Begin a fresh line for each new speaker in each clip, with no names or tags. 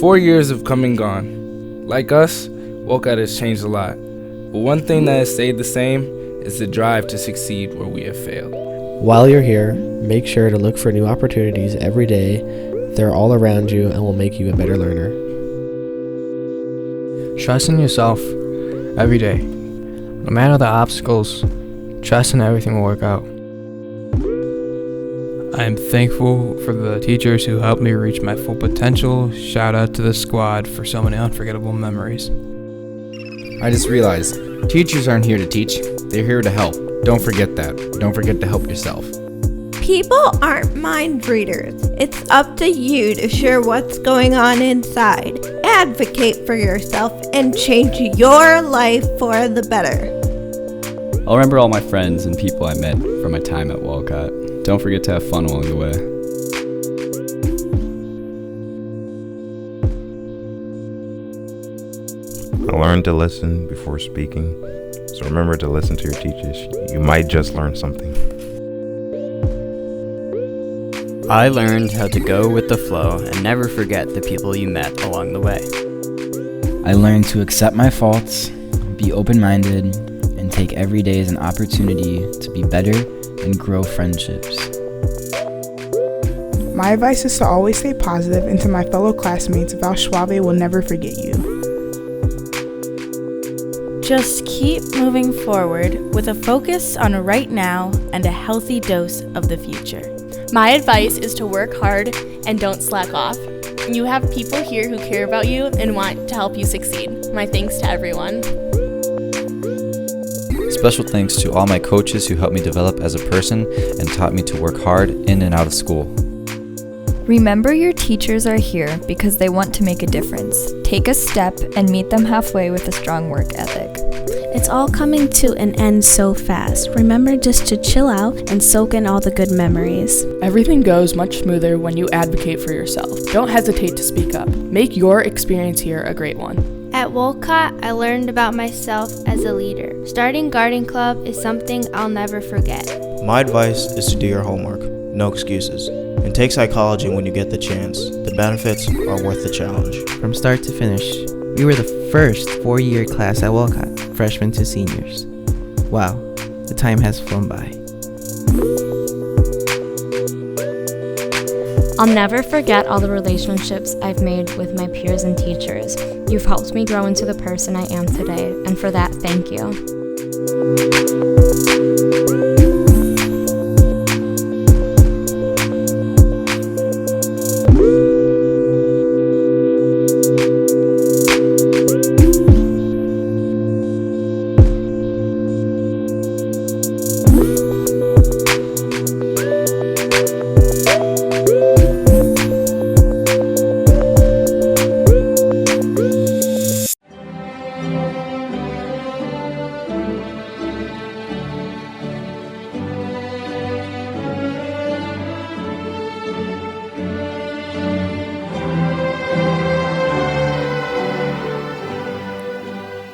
4 years have come and gone. Like us, Wolcott has changed a lot. But one thing that has stayed the same is the drive to succeed where we have failed.
While you're here, make sure to look for new opportunities every day. They're all around you and will make you a better learner.
Trust in yourself every day. No matter the obstacles, trust in everything will work out. I am thankful for the teachers who helped me reach my full potential. Shout out to the squad for so many unforgettable memories.
I just realized, teachers aren't here to teach, they're here to help. Don't forget that. Don't forget to help yourself.
People aren't mind readers. It's up to you to share what's going on inside. Advocate for yourself and change your life for the better.
I'll remember all my friends and people I met from my time at Wolcott. Don't forget to have fun along the way.
I learned to listen before speaking, so remember to listen to your teachers. You might just learn something.
I learned how to go with the flow and never forget the people you met along the way.
I learned to accept my faults, be open-minded, and take every day as an opportunity to be better and grow friendships.
My advice is to always stay positive, and to my fellow classmates, Val Schwabe will never forget you.
Just keep moving forward with a focus on right now and a healthy dose of the future.
My advice is to work hard and don't slack off. You have people here who care about you and want to help you succeed. My thanks to everyone.
Special thanks to all my coaches who helped me develop as a person and taught me to work hard in and out of school.
Remember, your teachers are here because they want to make a difference. Take a step and meet them halfway with a strong work ethic.
It's all coming to an end so fast. Remember just to chill out and soak in all the good memories.
Everything goes much smoother when you advocate for yourself. Don't hesitate to speak up. Make your experience here a great one.
At Wolcott, I learned about myself as a leader. Starting garden club is something I'll never forget.
My advice is to do your homework. No excuses. And take psychology when you get the chance. The benefits are worth the challenge.
From start to finish, we were the first 4-year class at Wolcott, freshmen to seniors. Wow, the time has flown by.
I'll never forget all the relationships I've made with my peers and teachers. You've helped me grow into the person I am today, and for that, thank you.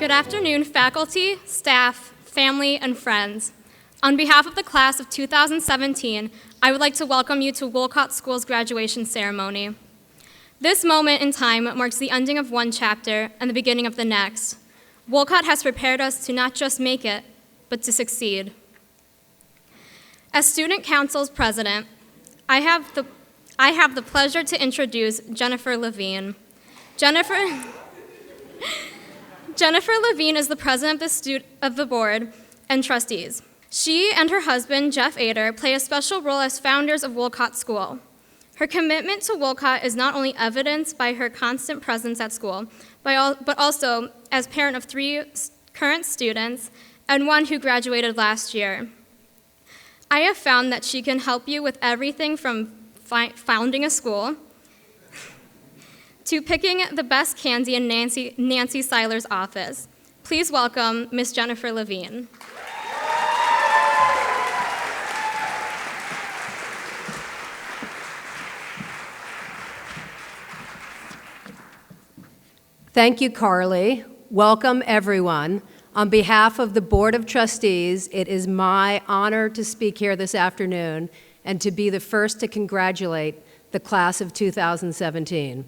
Good afternoon, faculty, staff, family, and friends. On behalf of the class of 2017, I would like to welcome you to Wolcott School's graduation ceremony. This moment in time marks the ending of one chapter and the beginning of the next. Wolcott has prepared us to not just make it, but to succeed. As Student Council's president, I have the pleasure to introduce Jennifer Levine. Jennifer Levine is the president of the board and trustees. She and her husband, Jeff Ader, play a special role as founders of Wolcott School. Her commitment to Wolcott is not only evidenced by her constant presence at school, but also as parent of 3 current students and 1 who graduated last year. I have found that she can help you with everything from founding a school to picking the best candy in Nancy Seiler's office. Please welcome Miss Jennifer Levine.
Thank you, Carly. Welcome, everyone. On behalf of the Board of Trustees, it is my honor to speak here this afternoon and to be the first to congratulate the class of 2017.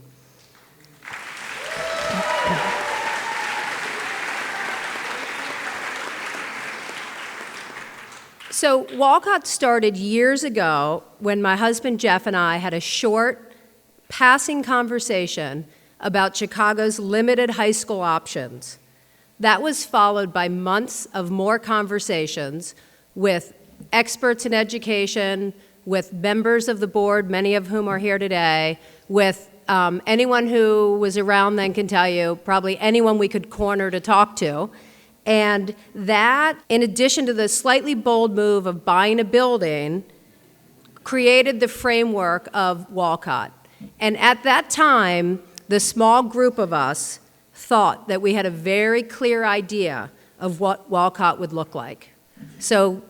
So Walcott started years ago when my husband Jeff and I had a short, passing conversation about Chicago's limited high school options. That was followed by months of more conversations with experts in education, with members of the board, many of whom are here today, with anyone who was around then can tell you, probably anyone we could corner to talk to. And that, in addition to the slightly bold move of buying a building, created the framework of Walcott. And at that time, the small group of us thought that we had a very clear idea of what Walcott would look like. So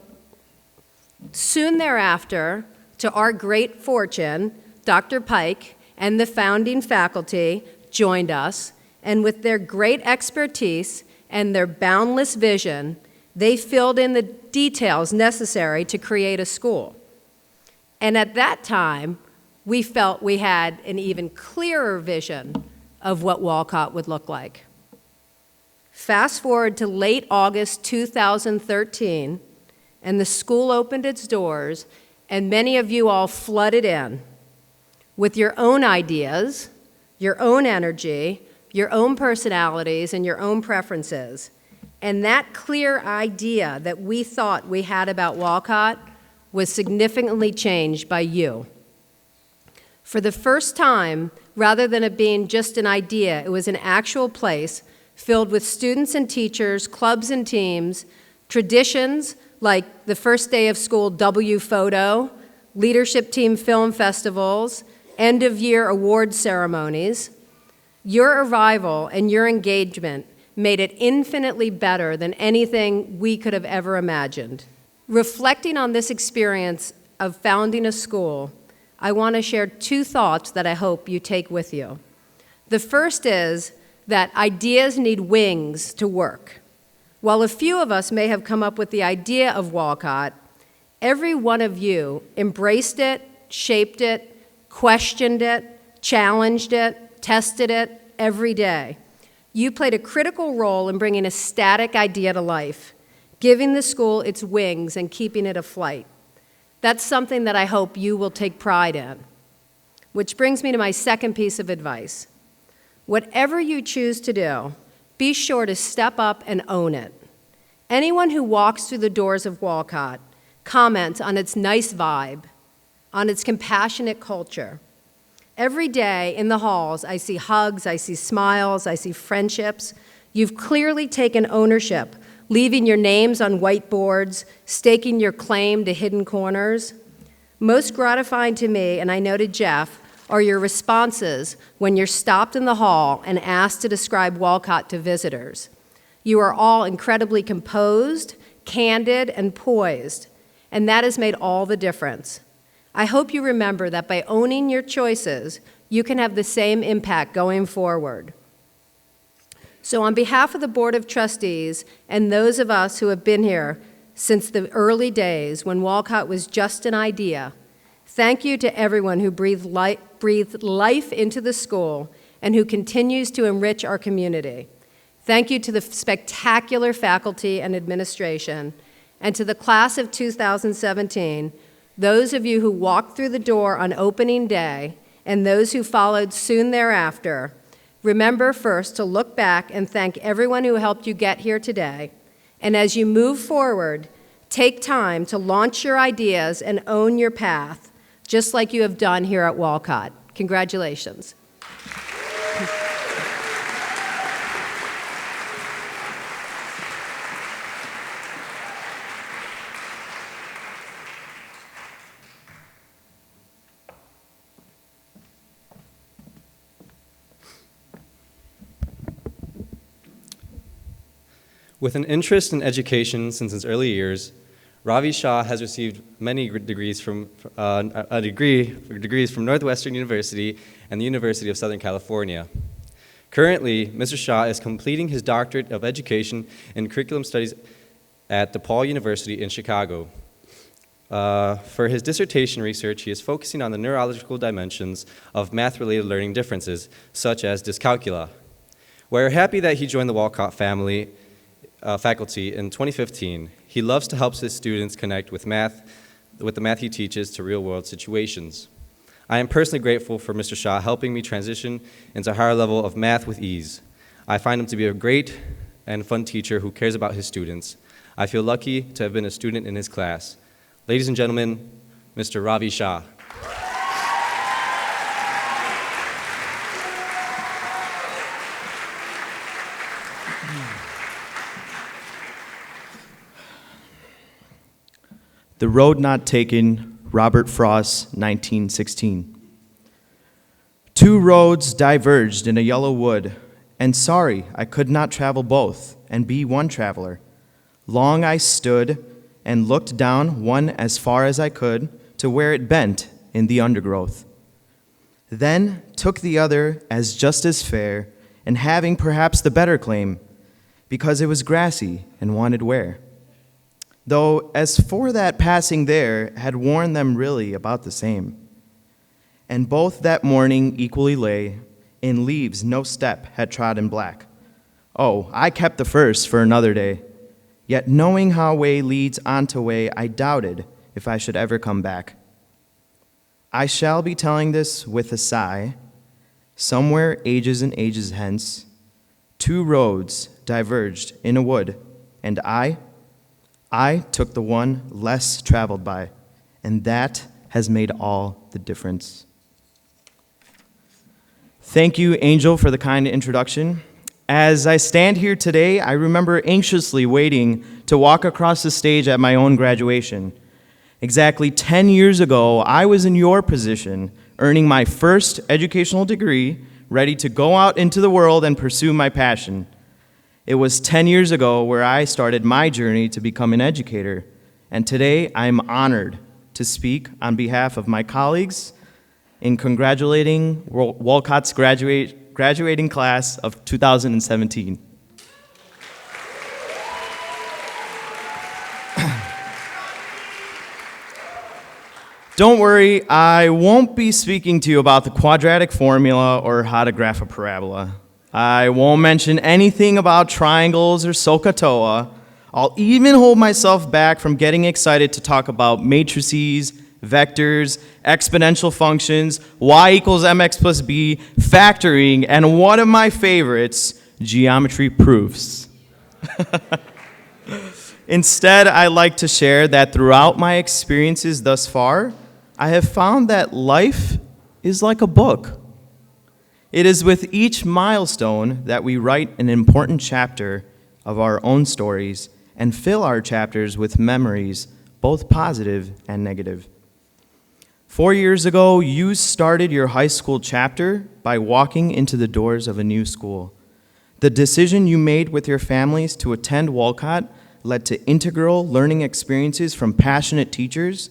soon thereafter, to our great fortune, Dr. Pike and the founding faculty joined us, and with their great expertise and their boundless vision, they filled in the details necessary to create a school. And at that time, we felt we had an even clearer vision of what Walcott would look like. Fast forward to late August 2013, and the school opened its doors, and many of you all flooded in with your own ideas, your own energy, your own personalities, and your own preferences. And that clear idea that we thought we had about Walcott was significantly changed by you. For the first time, rather than it being just an idea, it was an actual place filled with students and teachers, clubs and teams, traditions like the first day of school W photo, leadership team film festivals, end-of-year award ceremonies. Your arrival and your engagement made it infinitely better than anything we could have ever imagined. Reflecting on this experience of founding a school, I want to share two thoughts that I hope you take with you. The first is that ideas need wings to work. While a few of us may have come up with the idea of Walcott, every one of you embraced it, shaped it, questioned it, challenged it, tested it every day. You played a critical role in bringing a static idea to life, giving the school its wings and keeping it afloat. That's something that I hope you will take pride in. Which brings me to my second piece of advice. Whatever you choose to do, be sure to step up and own it. Anyone who walks through the doors of Walcott comments on its nice vibe, on its compassionate culture. Every day in the halls, I see hugs, I see smiles, I see friendships. You've clearly taken ownership, leaving your names on whiteboards, staking your claim to hidden corners. Most gratifying to me, and I know to Jeff, are your responses when you're stopped in the hall and asked to describe Walcott to visitors. You are all incredibly composed, candid, and poised, and that has made all the difference. I hope you remember that by owning your choices, you can have the same impact going forward. So on behalf of the Board of Trustees and those of us who have been here since the early days when Walcott was just an idea, thank you to everyone who breathed life into the school and who continues to enrich our community. Thank you to the spectacular faculty and administration, and to the class of 2017, those of you who walked through the door on opening day and those who followed soon thereafter. Remember first to look back and thank everyone who helped you get here today. And as you move forward, take time to launch your ideas and own your path, just like you have done here at Walcott. Congratulations.
With an interest in education since his early years, Ravi Shah has received many degrees from Northwestern University and the University of Southern California. Currently, Mr. Shah is completing his doctorate of education in curriculum studies at DePaul University in Chicago. For his dissertation research, he is focusing on the neurological dimensions of math-related learning differences, such as dyscalculia. We're happy that he joined the Walcott faculty in 2015. He loves to help his students connect with the math he teaches to real-world situations. I am personally grateful for Mr. Shaw helping me transition into a higher level of math with ease. I find him to be a great and fun teacher who cares about his students. I feel lucky to have been a student in his class. Ladies and gentlemen, Mr. Ravi Shah.
The Road Not Taken, Robert Frost, 1916. Two roads diverged in a yellow wood, and sorry I could not travel both and be one traveler. Long I stood and looked down one as far as I could to where it bent in the undergrowth. Then took the other as just as fair, and having perhaps the better claim, because it was grassy and wanted wear. Though as for that passing there had worn them really about the same. And both that morning equally lay, in leaves no step had trodden black. Oh, I kept the first for another day. Yet knowing how way leads on to way, I doubted if I should ever come back. I shall be telling this with a sigh. Somewhere ages and ages hence, two roads diverged in a wood, and I took the one less traveled by, and that has made all the difference. Thank you, Angel, for the kind introduction. As I stand here today, I remember anxiously waiting to walk across the stage at my own graduation. Exactly 10 years ago, I was in your position, earning my first educational degree, ready to go out into the world and pursue my passion. It was 10 years ago where I started my journey to become an educator, and today I am honored to speak on behalf of my colleagues in congratulating Walcott's graduating class of 2017. Don't worry, I won't be speaking to you about the quadratic formula or how to graph a parabola. I won't mention anything about triangles or SOHCAHTOA. I'll even hold myself back from getting excited to talk about matrices, vectors, exponential functions, y equals mx plus b, factoring, and one of my favorites, geometry proofs. Instead, I like to share that throughout my experiences thus far, I have found that life is like a book. It is with each milestone that we write an important chapter of our own stories and fill our chapters with memories, both positive and negative. 4 years ago, you started your high school chapter by walking into the doors of a new school. The decision you made with your families to attend Walcott led to integral learning experiences from passionate teachers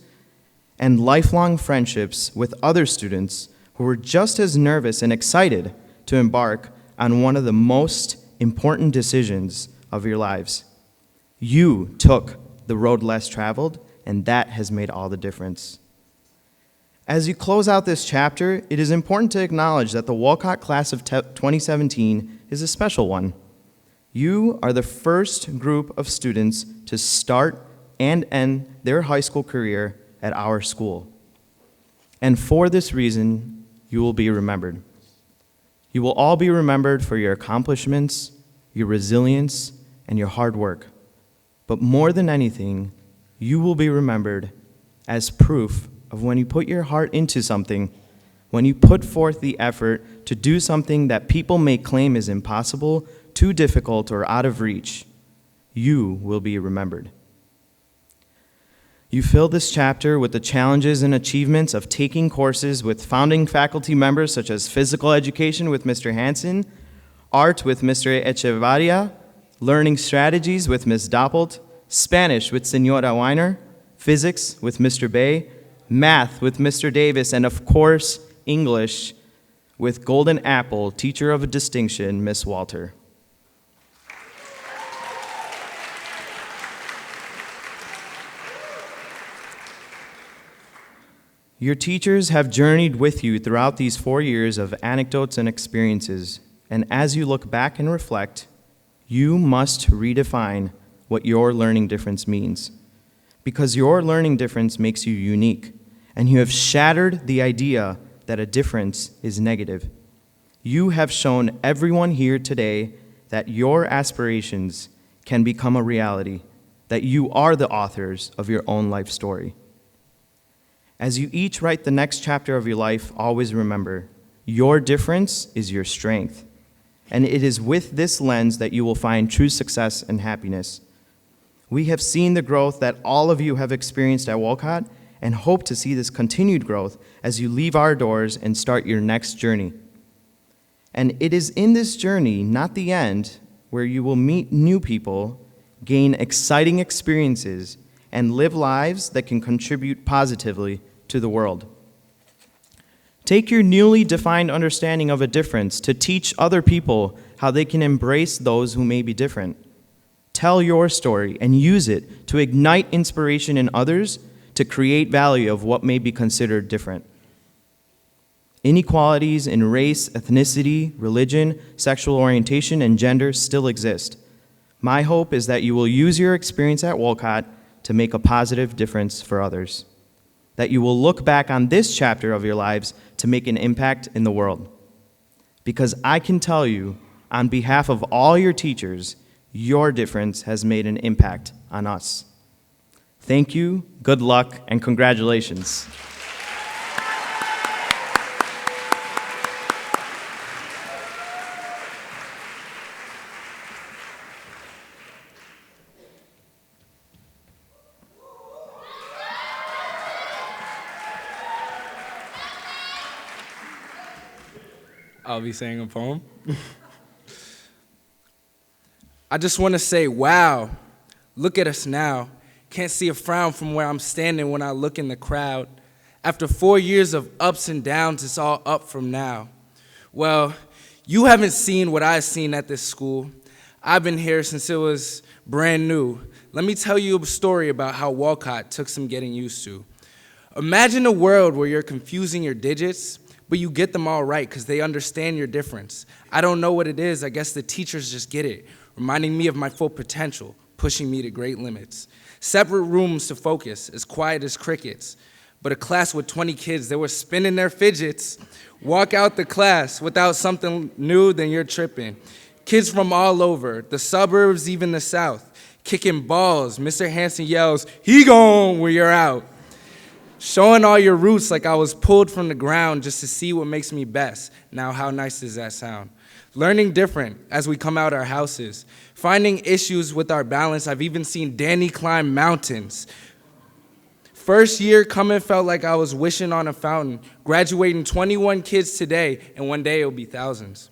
and lifelong friendships with other students who were just as nervous and excited to embark on one of the most important decisions of your lives. You took the road less traveled, and that has made all the difference. As you close out this chapter, it is important to acknowledge that the Walcott class of 2017 is a special one. You are the first group of students to start and end their high school career at our school. And for this reason, you will be remembered. You will all be remembered for your accomplishments, your resilience, and your hard work. But more than anything, you will be remembered as proof of when you put your heart into something, when you put forth the effort to do something that people may claim is impossible, too difficult, or out of reach, you will be remembered. You fill this chapter with the challenges and achievements of taking courses with founding faculty members such as physical education with Mr. Hansen, art with Mr. Echevarria, learning strategies with Ms. Doppelt, Spanish with Senora Weiner, physics with Mr. Bay, math with Mr. Davis, and of course, English with Golden Apple, teacher of distinction, Miss Walter. Your teachers have journeyed with you throughout these 4 years of anecdotes and experiences, and as you look back and reflect, you must redefine what your learning difference means. Because your learning difference makes you unique, and you have shattered the idea that a difference is negative. You have shown everyone here today that your aspirations can become a reality, that you are the authors of your own life story. As you each write the next chapter of your life, always remember, your difference is your strength. And it is with this lens that you will find true success and happiness. We have seen the growth that all of you have experienced at Walcott and hope to see this continued growth as you leave our doors and start your next journey. And it is in this journey, not the end, where you will meet new people, gain exciting experiences, and live lives that can contribute positively to the world. Take your newly defined understanding of a difference to teach other people how they can embrace those who may be different. Tell your story and use it to ignite inspiration in others to create value of what may be considered different. Inequalities in race, ethnicity, religion, sexual orientation, and gender still exist. My hope is that you will use your experience at Walcott to make a positive difference for others. That you will look back on this chapter of your lives to make an impact in the world. Because I can tell you, on behalf of all your teachers, your difference has made an impact on us. Thank you, good luck, and congratulations.
I'll be saying a poem. I just want to say, wow, look at us now. Can't see a frown from where I'm standing when I look in the crowd. After 4 years of ups and downs, it's all up from now. Well, you haven't seen what I've seen at this school. I've been here since it was brand new. Let me tell you a story about how Walcott took some getting used to. Imagine a world where you're confusing your digits, but you get them all right because they understand your difference. I don't know what it is. I guess the teachers just get it, reminding me of my full potential, pushing me to great limits. Separate rooms to focus, as quiet as crickets. But a class with 20 kids, they were spinning their fidgets. Walk out the class without something new, then you're tripping. Kids from all over, the suburbs, even the south, kicking balls. Mr. Hanson yells, "He gone," when you're out. Showing all your roots like I was pulled from the ground just to see what makes me best. Now, how nice does that sound? Learning different as we come out our houses. Finding issues with our balance. I've even seen Danny climb mountains. First year coming felt like I was wishing on a fountain. Graduating 21 kids today, and one day it'll be thousands.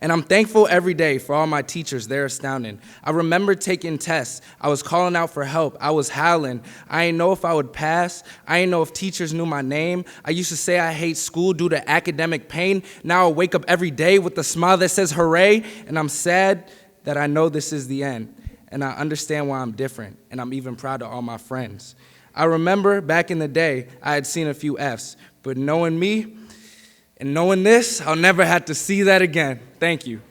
And I'm thankful every day for all my teachers. They're astounding. I remember taking tests. I was calling out for help. I was howling. I didn't know if I would pass. I didn't know if teachers knew my name. I used to say I hate school due to academic pain. Now I wake up every day with a smile that says hooray, and I'm sad that I know this is the end. And I understand why I'm different, and I'm even proud of all my friends. I remember back in the day, I had seen a few Fs, but knowing me, and knowing this, I'll never have to see that again. Thank you.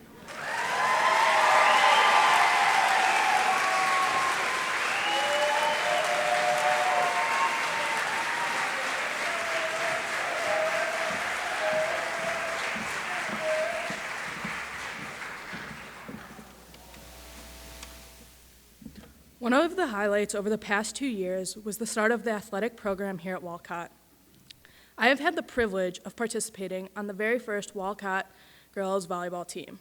One of the highlights over the past 2 years was the start of the athletic program here at Walcott. I have had the privilege of participating on the very first Walcott girls volleyball team.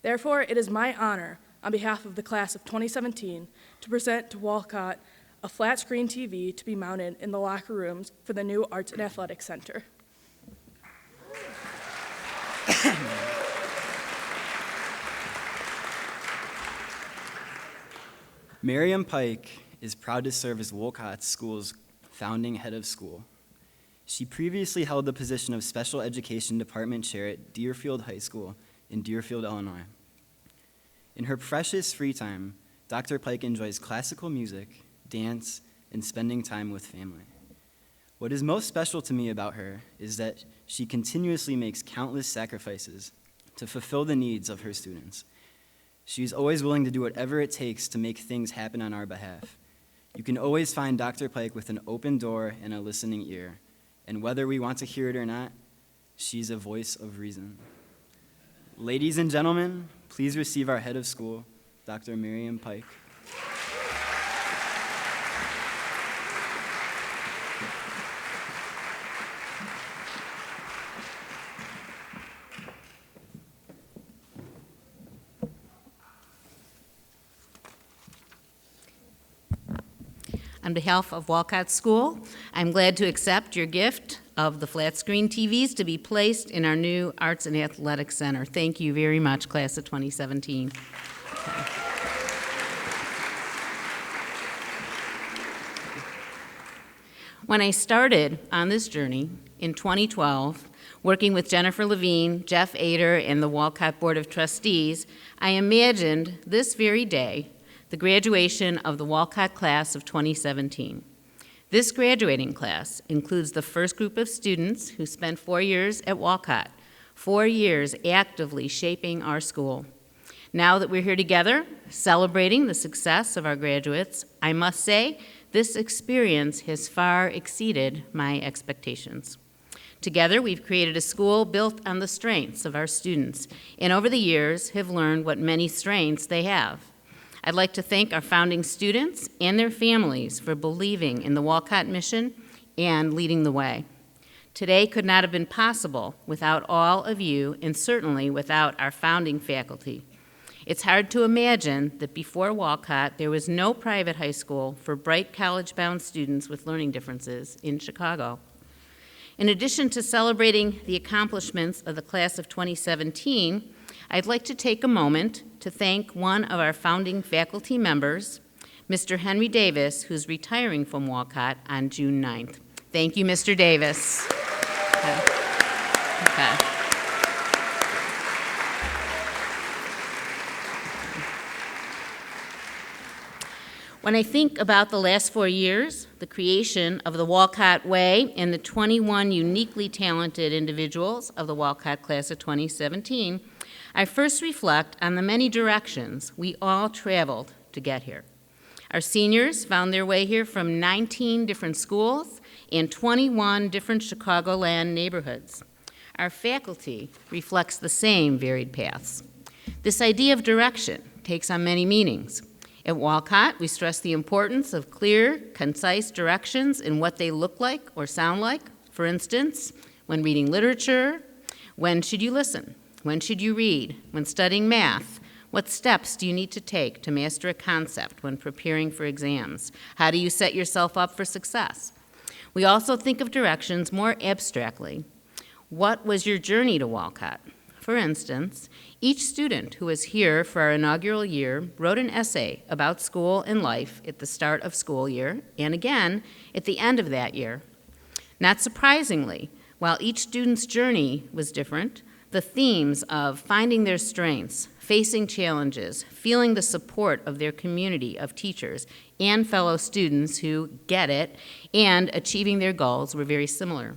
Therefore, it is my honor, on behalf of the class of 2017, to present to Walcott a flat screen TV to be mounted in the locker rooms for the new Arts and Athletics Center.
Miriam Pike is proud to serve as Wolcott School's founding head of school. She previously held the position of Special Education Department Chair at Deerfield High School in Deerfield, Illinois. In her precious free time, Dr. Pike enjoys classical music, dance, and spending time with family. What is most special to me about her is that she continuously makes countless sacrifices to fulfill the needs of her students. She's always willing to do whatever it takes to make things happen on our behalf. You can always find Dr. Pike with an open door and a listening ear. And whether we want to hear it or not, she's a voice of reason. Ladies and gentlemen, please receive our head of school, Dr. Miriam Pike.
On behalf of Walcott School, I'm glad to accept your gift of the flat screen TVs to be placed in our new Arts and Athletics Center. Thank you very much, class of 2017. When I started on this journey in 2012, working with Jennifer Levine, Jeff Ader, and the Walcott Board of Trustees, I imagined this very day the graduation of the Walcott class of 2017. This graduating class includes the first group of students who spent 4 years at Walcott, 4 years actively shaping our school. Now that we're here together, celebrating the success of our graduates, I must say this experience has far exceeded my expectations. Together, we've created a school built on the strengths of our students, and over the years have learned what many strengths they have. I'd like to thank our founding students and their families for believing in the Walcott mission and leading the way. Today could not have been possible without all of you, and certainly without our founding faculty. It's hard to imagine that before Walcott, there was no private high school for bright college-bound students with learning differences in Chicago. In addition to celebrating the accomplishments of the class of 2017, I'd like to take a moment to thank one of our founding faculty members, Mr. Henry Davis, who's retiring from Walcott on June 9th. Thank you, Mr. Davis. Okay. When I think about the last 4 years, the creation of the Walcott Way, and the 21 uniquely talented individuals of the Walcott class of 2017, I first reflect on the many directions we all traveled to get here. Our seniors found their way here from 19 different schools and 21 different Chicagoland neighborhoods. Our faculty reflects the same varied paths. This idea of direction takes on many meanings. At Walcott, we stress the importance of clear, concise directions in what they look like or sound like. For instance, when reading literature, when should you listen? When should you read? When studying math, what steps do you need to take to master a concept when preparing for exams? How do you set yourself up for success? We also think of directions more abstractly. What was your journey to Walcott? For instance, each student who was here for our inaugural year wrote an essay about school and life at the start of school year and again at the end of that year. Not surprisingly, while each student's journey was different, the themes of finding their strengths, facing challenges, feeling the support of their community of teachers and fellow students who get it, and achieving their goals were very similar.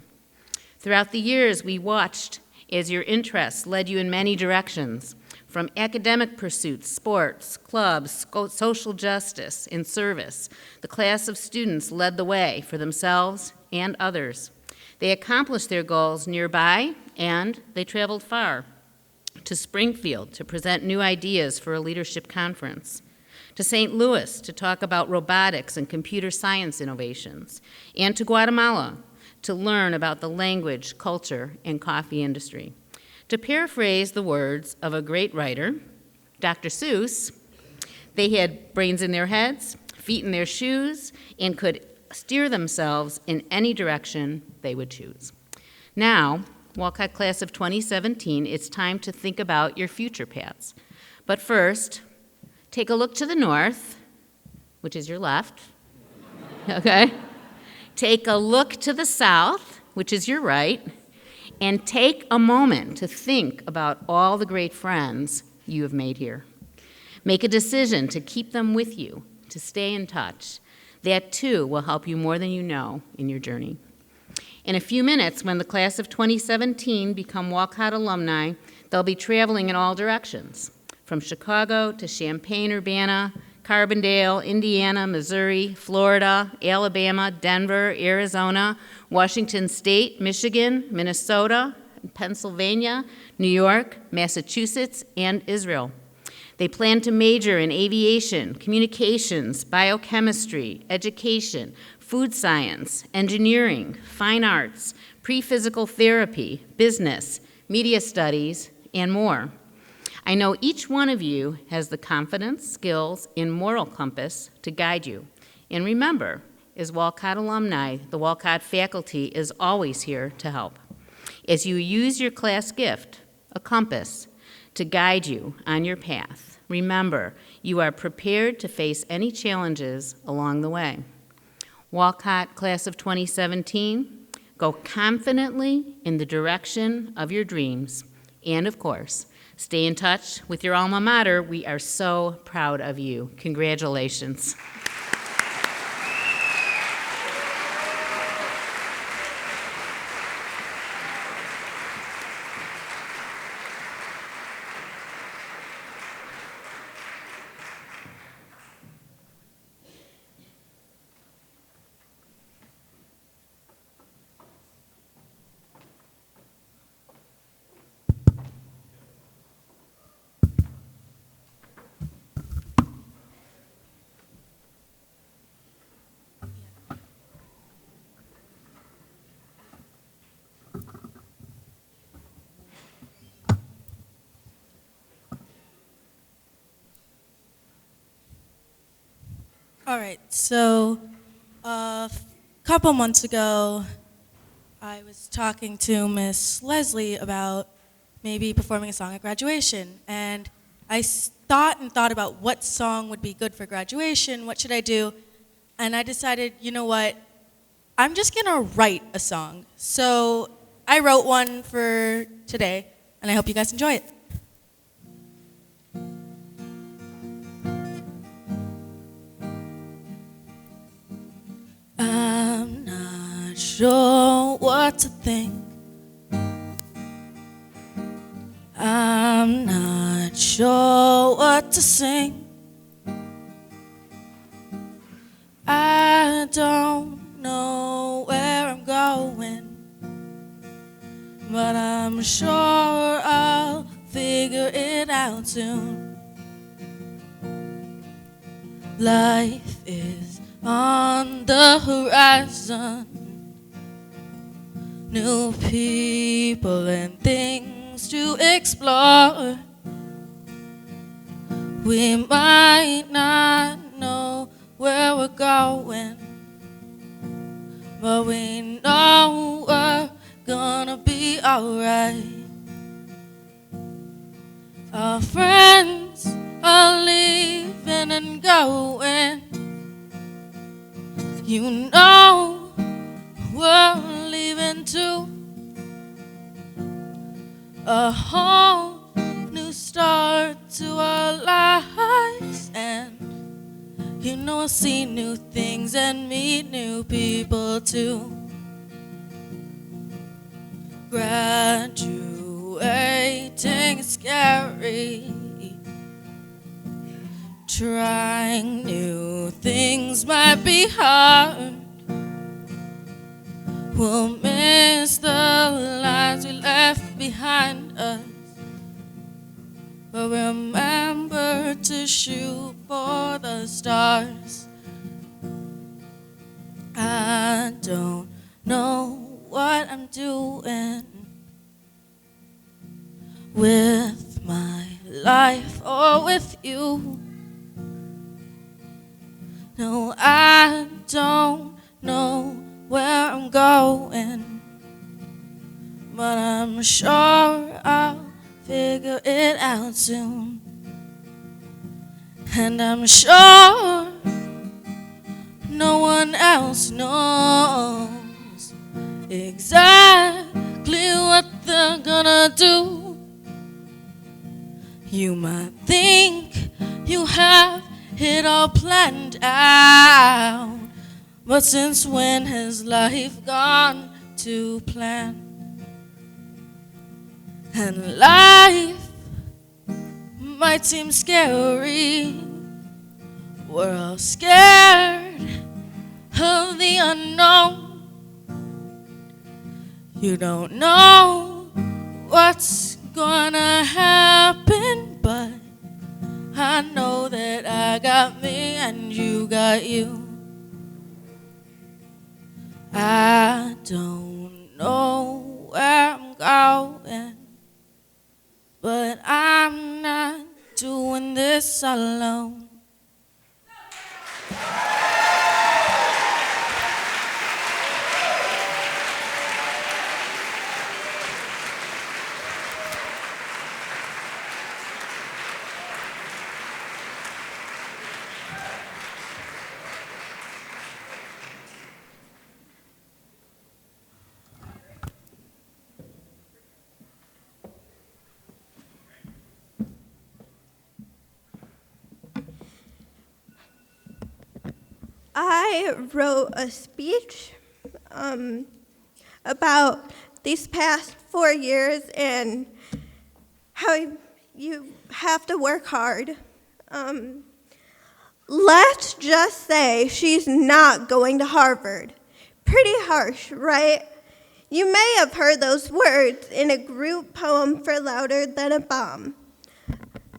Throughout the years, we watched as your interests led you in many directions, from academic pursuits, sports, clubs, social justice, and service. The class of students led the way for themselves and others. They accomplished their goals nearby, and they traveled far, to Springfield to present new ideas for a leadership conference, to St. Louis to talk about robotics and computer science innovations, and to Guatemala to learn about the language, culture, and coffee industry. To paraphrase the words of a great writer, Dr. Seuss, they had brains in their heads, feet in their shoes, and could steer themselves in any direction they would choose. Now, Walcott class of 2017, it's time to think about your future paths. But first, take a look to the north, which is your left, okay? Take a look to the south, which is your right, and take a moment to think about all the great friends you have made here. Make a decision to keep them with you, to stay in touch. That, too, will help you more than you know in your journey. In a few minutes, when the class of 2017 become Walcott alumni, they'll be traveling in all directions, from Chicago to Champaign-Urbana, Carbondale, Indiana, Missouri, Florida, Alabama, Denver, Arizona, Washington State, Michigan, Minnesota, Pennsylvania, New York, Massachusetts, and Israel. They plan to major in aviation, communications, biochemistry, education, food science, engineering, fine arts, pre-physical therapy, business, media studies, and more. I know each one of you has the confidence, skills, and moral compass to guide you. And remember, as Walcott alumni, the Walcott faculty is always here to help. As you use your class gift, a compass, to guide you on your path, remember, you are prepared to face any challenges along the way. Walcott Class of 2017, go confidently in the direction of your dreams. And of course, stay in touch with your alma mater. We are so proud of you. Congratulations.
All right, so a couple months ago, I was talking to Miss Leslie about maybe performing a song at graduation, and I thought about what song would be good for graduation, what should I do, and I decided, you know what, I'm just gonna write a song. So I wrote one for today, and I hope you guys enjoy it. I'm not sure what to think. I'm not sure what to sing. I don't know where I'm going, but I'm sure I'll figure it out soon. Life is on the horizon, new people and things to explore. We might not know where we're going, but we know we're gonna be alright. Our friends are leaving and going. You know we're leaving too. A whole new start to our lives, and you know we'll see new things and meet new people too. Graduating is scary. Trying new things might be hard. We'll miss the lives we left behind us, but remember to shoot for the stars. I don't know what I'm doing with my life or with you. No, I don't know where I'm going, but I'm sure I'll figure it out soon. And I'm sure no one else knows exactly what they're gonna do. You might think you have it all planned out, but since when has life gone to plan? And life might seem scary. We're all scared of the unknown. You don't know what's gonna happen, but I know that I got me and you got you. I don't know where I'm going, but I'm not doing this alone.
I wrote a speech about these past 4 years and how you have to work hard. Let's just say she's not going to Harvard. Pretty harsh, right? You may have heard those words in a group poem for Louder Than a Bomb.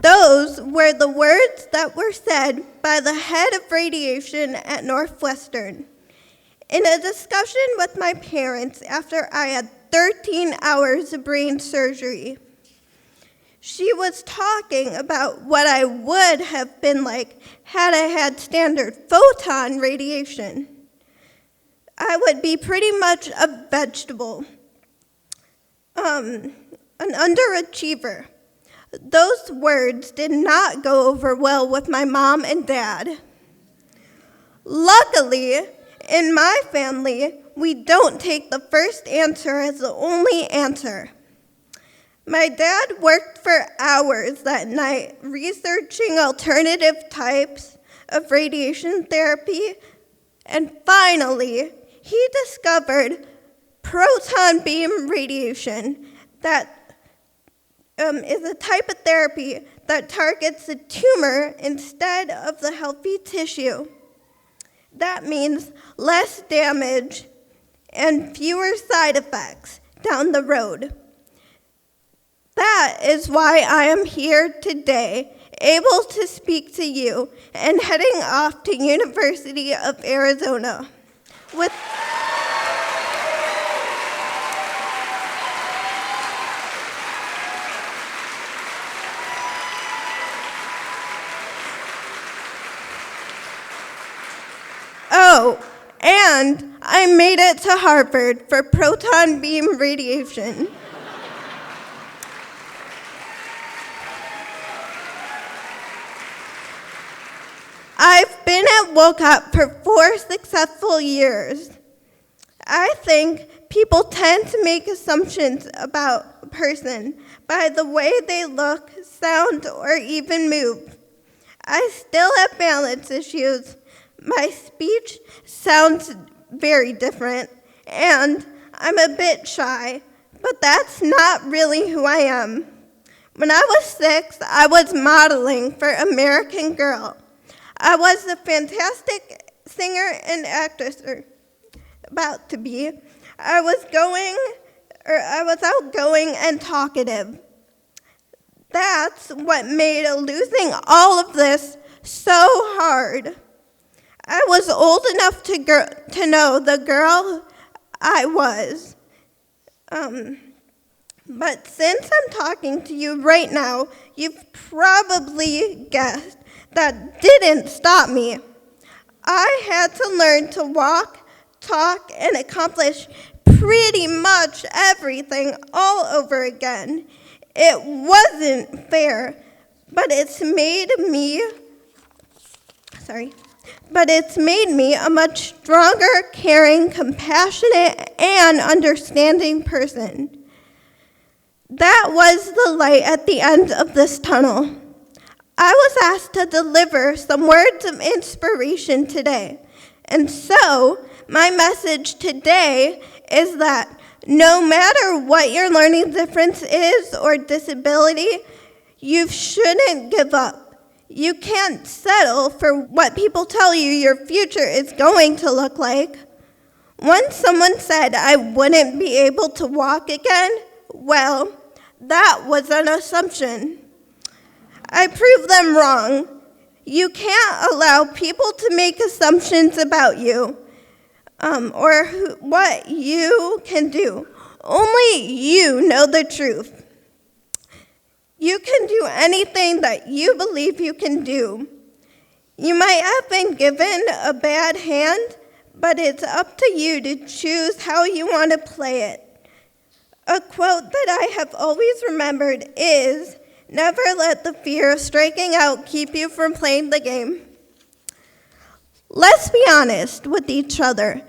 Those were the words that were said by the head of radiation at Northwestern. In a discussion with my parents after I had 13 hours of brain surgery, she was talking about what I would have been like had I had standard photon radiation. I would be pretty much a vegetable, an underachiever. Those words did not go over well with my mom and dad. Luckily, in my family, we don't take the first answer as the only answer. My dad worked for hours that night researching alternative types of radiation therapy, and finally, he discovered proton beam radiation that is a type of therapy that targets the tumor instead of the healthy tissue. That means less damage and fewer side effects down the road. That is why I am here today, able to speak to you and heading off to University of Arizona with Oh, and I made it to Harvard for proton beam radiation. I've been at Wolcott for 4 successful years. I think people tend to make assumptions about a person by the way they look, sound, or even move. I still have balance issues. My speech sounds very different, and I'm a bit shy, but that's not really who I am. When I was 6, I was modeling for American Girl. I was a fantastic singer and actress, or about to be. I was outgoing and talkative. That's what made losing all of this so hard. I was old enough to know the girl I was. But since I'm talking to you right now, you've probably guessed that didn't stop me. I had to learn to walk, talk, and accomplish pretty much everything all over again. It wasn't fair, but it's made me a much stronger, caring, compassionate, and understanding person. That was the light at the end of this tunnel. I was asked to deliver some words of inspiration today. And so, my message today is that no matter what your learning difference is or disability, You shouldn't give up. You can't settle for what people tell you your future is going to look like. Once someone said I wouldn't be able to walk again, well, that was an assumption. I proved them wrong. You can't allow people to make assumptions about you or what you can do. Only you know the truth. You can do anything that you believe you can do. You might have been given a bad hand, but it's up to you to choose how you want to play it. A quote that I have always remembered is, "Never let the fear of striking out keep you from playing the game." Let's be honest with each other.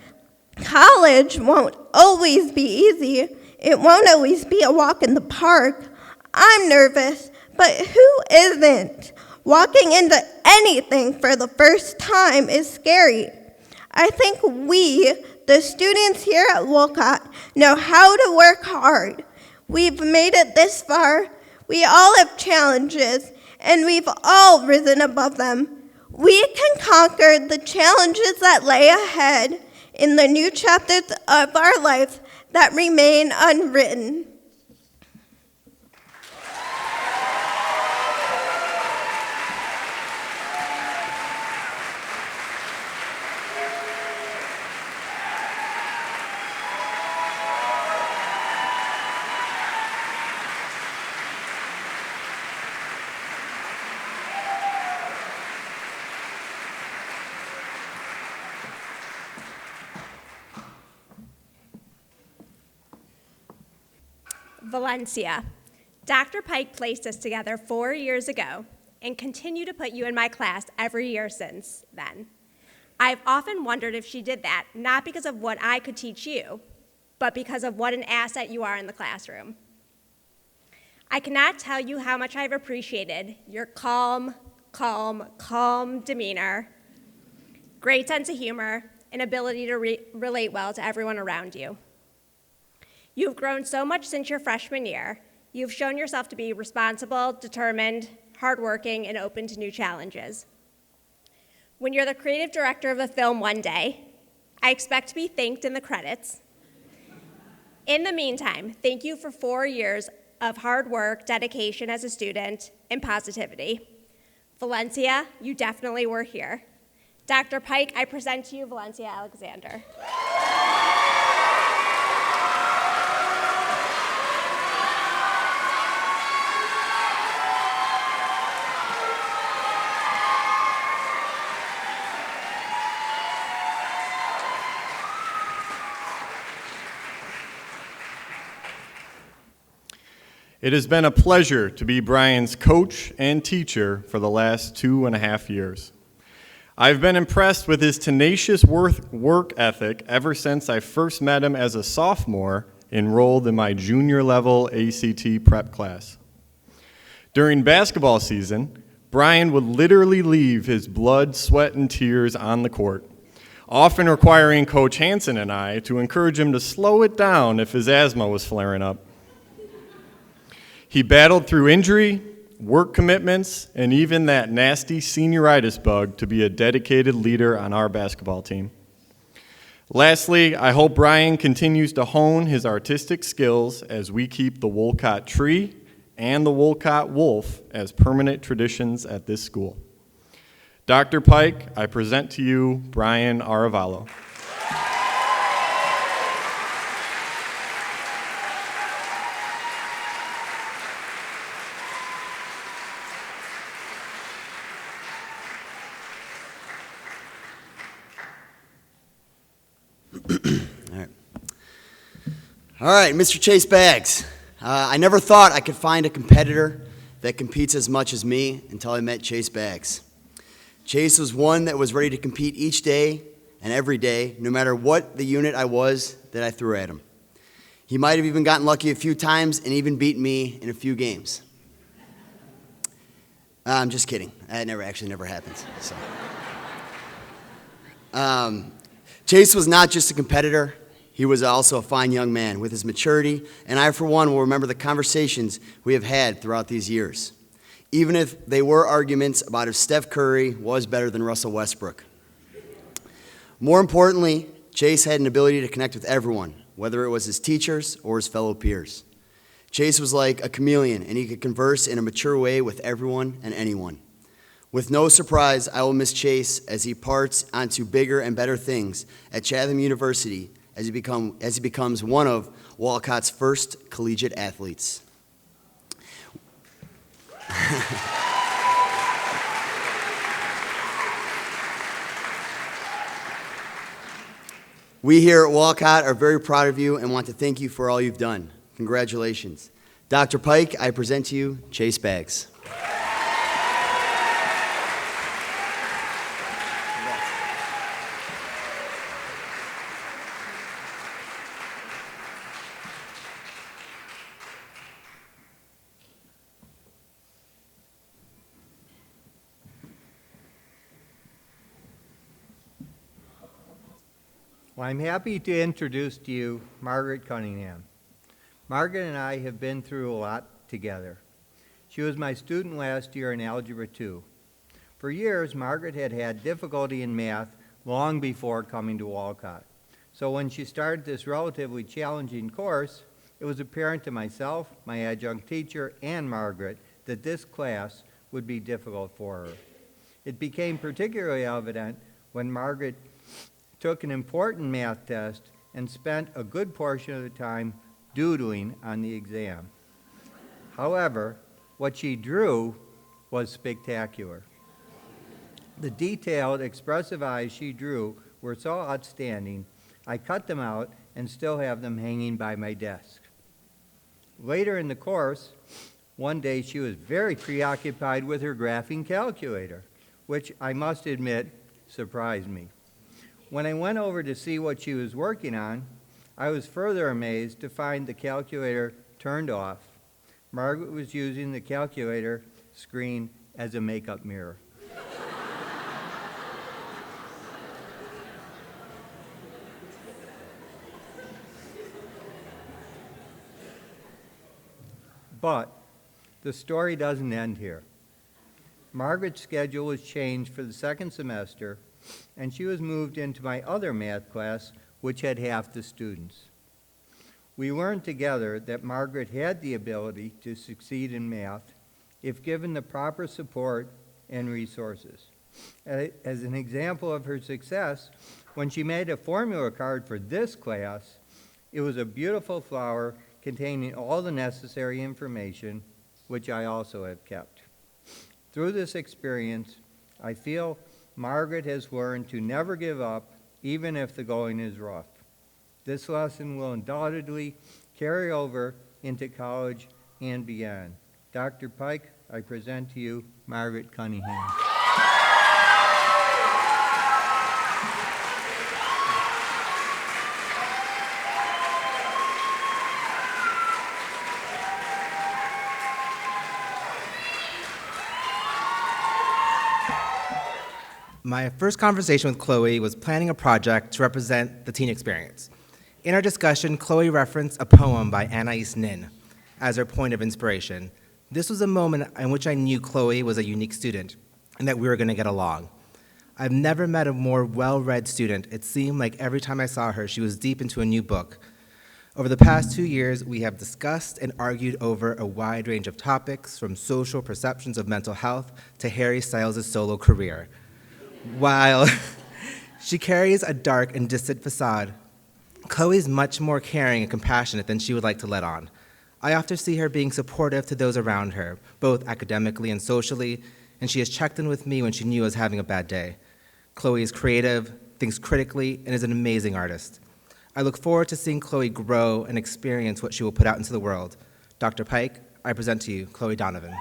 College won't always be easy. It won't always be a walk in the park. I'm nervous, but who isn't? Walking into anything for the first time is scary. I think we, the students here at Wolcott, know how to work hard. We've made it this far. We all have challenges, and we've all risen above them. We can conquer the challenges that lay ahead in the new chapters of our life that remain unwritten.
Valencia. Dr. Pike placed us together 4 years ago and continued to put you in my class every year since then. I've often wondered if she did that, not because of what I could teach you, but because of what an asset you are in the classroom. I cannot tell you how much I've appreciated your calm demeanor, great sense of humor, and ability to relate well to everyone around you. You've grown so much since your freshman year. You've shown yourself to be responsible, determined, hardworking, and open to new challenges. When you're the creative director of a film one day, I expect to be thanked in the credits. In the meantime, thank you for 4 years of hard work, dedication as a student, and positivity. Valencia, you definitely were here. Dr. Pike, I present to you Valencia Alexander.
It has been a pleasure to be Brian's coach and teacher for the last 2.5 years. I've been impressed with his tenacious work ethic ever since I first met him as a sophomore enrolled in my junior level ACT prep class. During basketball season, Brian would literally leave his blood, sweat, and tears on the court, often requiring Coach Hansen and I to encourage him to slow it down if his asthma was flaring up. He battled through injury, work commitments, and even that nasty senioritis bug to be a dedicated leader on our basketball team. Lastly, I hope Brian continues to hone his artistic skills as we keep the Wolcott tree and the Wolcott wolf as permanent traditions at this school. Dr. Pike, I present to you Brian Aravallo.
All right, Mr. Chase Baggs. I never thought I could find a competitor that competes as much as me until I met Chase Baggs. Chase was one that was ready to compete each day and every day, no matter what the unit I was that I threw at him. He might have even gotten lucky a few times and even beat me in a few games. I'm just kidding. That never happens. So. Chase was not just a competitor. He was also a fine young man with his maturity, and I, for one, will remember the conversations we have had throughout these years. even if they were arguments about if Steph Curry was better than Russell Westbrook. More importantly, Chase had an ability to connect with everyone, whether it was his teachers or his fellow peers. Chase was like a chameleon, and he could converse in a mature way with everyone and anyone. With no surprise, I will miss Chase as he parts onto bigger and better things at Chatham University as he becomes one of Walcott's first collegiate athletes. We here at Walcott are very proud of you and want to thank you for all you've done. Congratulations. Dr. Pike, I present to you Chase Baggs.
Well, I'm happy to introduce to you Margaret Cunningham. Margaret and I have been through a lot together. She was my student last year in Algebra 2. For years, Margaret had had difficulty in math long before coming to Walcott. So when she started this relatively challenging course, it was apparent to myself, my adjunct teacher, and Margaret that this class would be difficult for her. It became particularly evident when Margaret took an important math test and spent a good portion of the time doodling on the exam. However, what she drew was spectacular. The detailed, expressive eyes she drew were so outstanding, I cut them out and still have them hanging by my desk. Later in the course, one day she was very preoccupied with her graphing calculator, which I must admit surprised me. When I went over to see what she was working on, I was further amazed to find the calculator turned off. Margaret was using the calculator screen as a makeup mirror. But the story doesn't end here. Margaret's schedule was changed for the second semester, and she was moved into my other math class, which had half the students. We learned together that Margaret had the ability to succeed in math if given the proper support and resources. As an example of her success, when she made a formula card for this class, it was a beautiful flower containing all the necessary information, which I also have kept. Through this experience, I feel Margaret has learned to never give up, even if the going is rough. This lesson will undoubtedly carry over into college and beyond. Dr. Pike, I present to you Margaret Cunningham.
My first conversation with Chloe was planning a project to represent the teen experience. In our discussion, Chloe referenced a poem by Anais Nin as her point of inspiration. This was a moment in which I knew Chloe was a unique student and that we were going to get along. I've never met a more well-read student. It seemed like every time I saw her, she was deep into a new book. Over the past 2 years, we have discussed and argued over a wide range of topics, from social perceptions of mental health to Harry Styles' solo career. While she carries a dark and distant facade, Chloe's much more caring and compassionate than she would like to let on. I often see her being supportive to those around her, both academically and socially, and she has checked in with me when she knew I was having a bad day. Chloe is creative, thinks critically, and is an amazing artist. I look forward to seeing Chloe grow and experience what she will put out into the world. Dr. Pike, I present to you Chloe Donovan.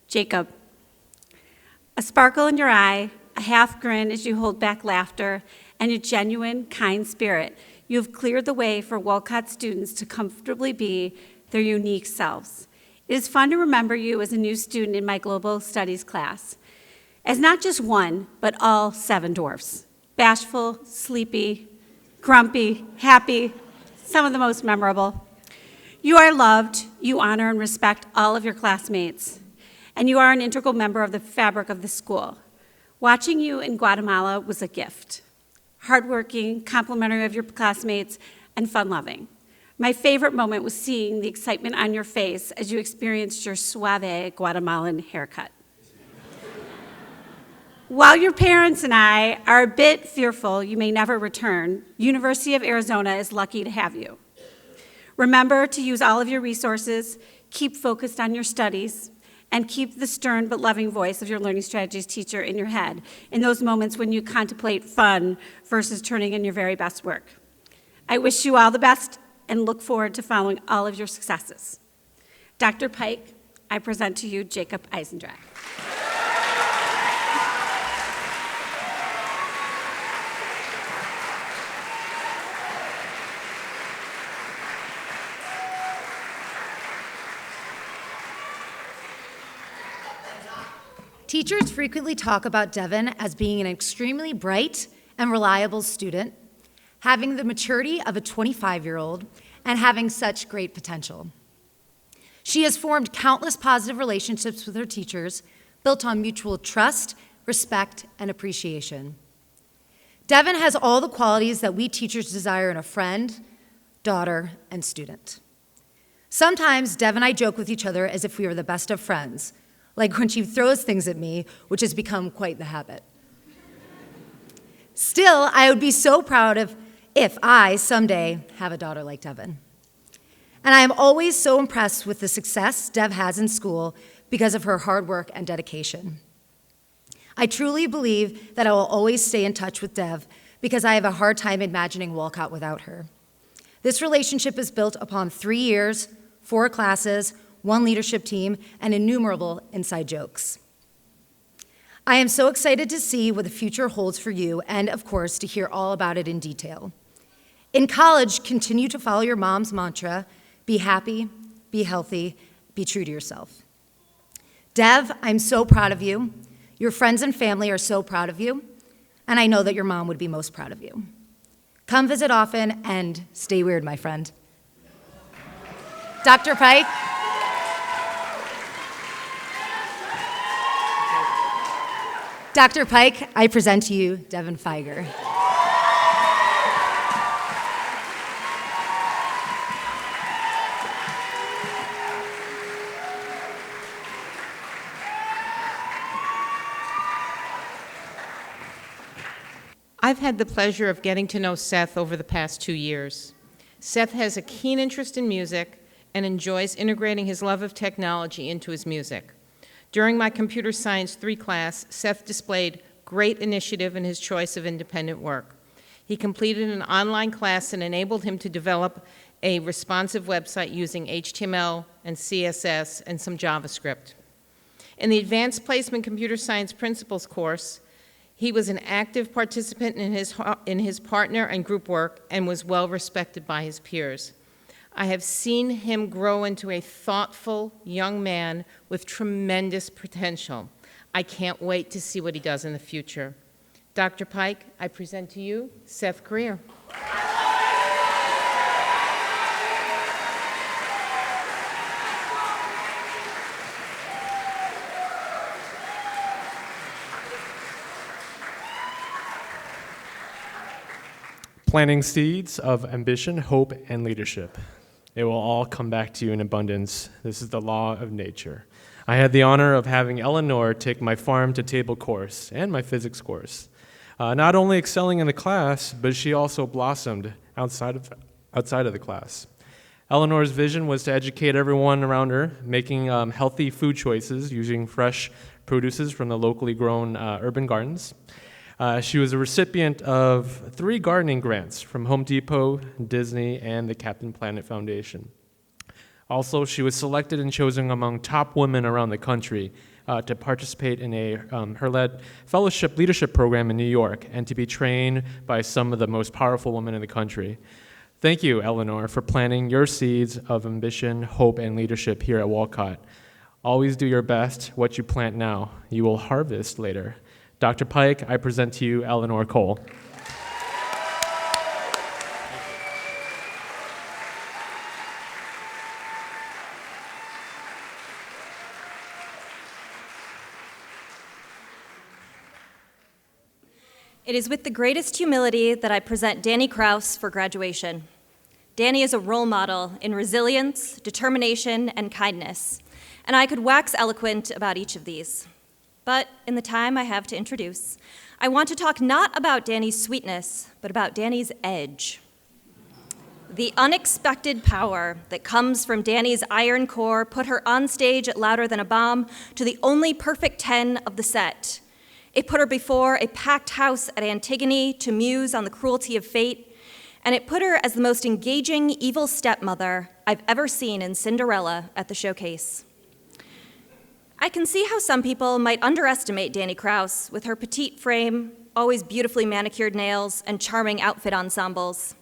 Jacob, a sparkle in your eye, a half grin as you hold back laughter, and a genuine, kind spirit. You have cleared the way for Walcott students to comfortably be their unique selves. It is fun to remember you as a new student in my Global Studies class, as not just one, but all 7 dwarfs. Bashful, sleepy, grumpy, happy, some of the most memorable. You are loved, you honor and respect all of your classmates, and you are an integral member of the fabric of the school. Watching you in Guatemala was a gift. Hardworking, complimentary of your classmates, and fun-loving. My favorite moment was seeing the excitement on your face as you experienced your suave Guatemalan haircut. While your parents and I are a bit fearful you may never return, University of Arizona is lucky to have you. Remember to use all of your resources, keep focused on your studies, and keep the stern but loving voice of your learning strategies teacher in your head in those moments when you contemplate fun versus turning in your very best work. I wish you all the best and look forward to following all of your successes. Dr. Pike, I present to you Jacob Eisendrath.
Teachers frequently talk about Devin as being an extremely bright and reliable student, having the maturity of a 25-year-old, and having such great potential. She has formed countless positive relationships with her teachers, built on mutual trust, respect, and appreciation. Devin has all the qualities that we teachers desire in a friend, daughter, and student. Sometimes Dev and I joke with each other as if we were the best of friends, like when she throws things at me, which has become quite the habit. Still, I would be so proud if I someday have a daughter like Devin. And I am always so impressed with the success Dev has in school because of her hard work and dedication. I truly believe that I will always stay in touch with Dev because I have a hard time imagining Walcott without her. This relationship is built upon 3 years, 4 classes, 1 leadership team, and innumerable inside jokes. I am so excited to see what the future holds for you and, of course, to hear all about it in detail. In college, continue to follow your mom's mantra, be happy, be healthy, be true to yourself. Dev, I'm so proud of you. Your friends and family are so proud of you, and I know that your mom would be most proud of you. Come visit often and stay weird, my friend. Dr. Pike. Dr. Pike, I present to you Devin Feiger.
I've had the pleasure of getting to know Seth over the past 2 years. Seth has a keen interest in music and enjoys integrating his love of technology into his music. During my Computer Science 3 class, Seth displayed great initiative in his choice of independent work. He completed an online class that enabled him to develop a responsive website using HTML and CSS and some JavaScript. In the Advanced Placement Computer Science Principles course, he was an active participant in his partner and group work and was well respected by his peers. I have seen him grow into a thoughtful young man with tremendous potential. I can't wait to see what he does in the future. Dr. Pike, I present to you Seth Greer.
Planting seeds of ambition, hope, and leadership. It will all come back to you in abundance. This is the law of nature. I had the honor of having Eleanor take my farm-to-table course and my physics course. Not only excelling in the class, but she also blossomed outside of the class. Eleanor's vision was to educate everyone around her, making healthy food choices using fresh produces from the locally grown urban gardens. She was a recipient of 3 gardening grants from Home Depot, Disney, and the Captain Planet Foundation. Also, she was selected and chosen among top women around the country to participate in a her-led fellowship leadership program in New York and to be trained by some of the most powerful women in the country. Thank you, Eleanor, for planting your seeds of ambition, hope, and leadership here at Walcott. Always do your best. What you plant now, you will harvest later. Dr. Pike, I present to you Eleanor Cole.
It is with the greatest humility that I present Danny Kraus for graduation. Danny is a role model in resilience, determination, and kindness, and I could wax eloquent about each of these. But in the time I have to introduce, I want to talk not about Danny's sweetness, but about Danny's edge. The unexpected power that comes from Danny's iron core put her on stage at Louder Than a Bomb to the only perfect 10 of the set. It put her before a packed house at Antigone to muse on the cruelty of fate, and it put her as the most engaging evil stepmother I've ever seen in Cinderella at the showcase. I can see how some people might underestimate Danny Kraus with her petite frame, always beautifully manicured nails, and charming outfit ensembles.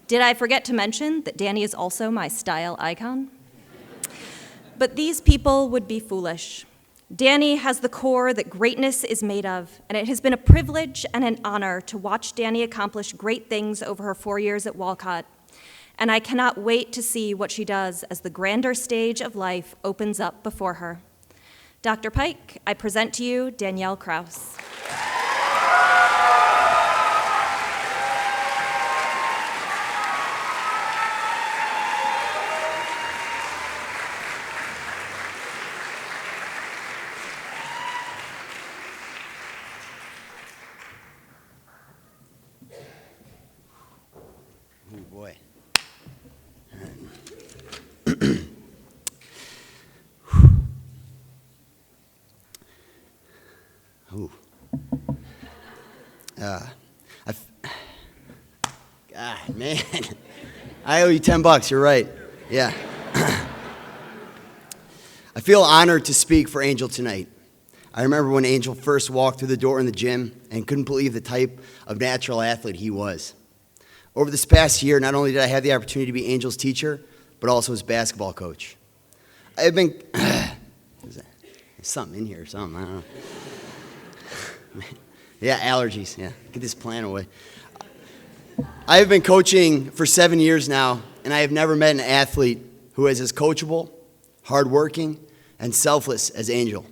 Did I forget to mention that Danny is also my style icon? But these people would be foolish. Danny has the core that greatness is made of, and it has been a privilege and an honor to watch Danny accomplish great things over her 4 years at Walcott. And I cannot wait to see what she does as the grander stage of life opens up before her. Dr. Pike, I present to you Danielle Kraus.
Oh, boy. Ooh. God, man. I owe you $10, you're right. Yeah. I feel honored to speak for Angel tonight. I remember when Angel first walked through the door in the gym and couldn't believe the type of natural athlete he was. Over this past year, not only did I have the opportunity to be Angel's teacher, but also his basketball coach. I have been, there's something in here or something, I don't know. Yeah, allergies, yeah, get this plant away. I have been coaching for 7 years now, and I have never met an athlete who is as coachable, hardworking, and selfless as Angel.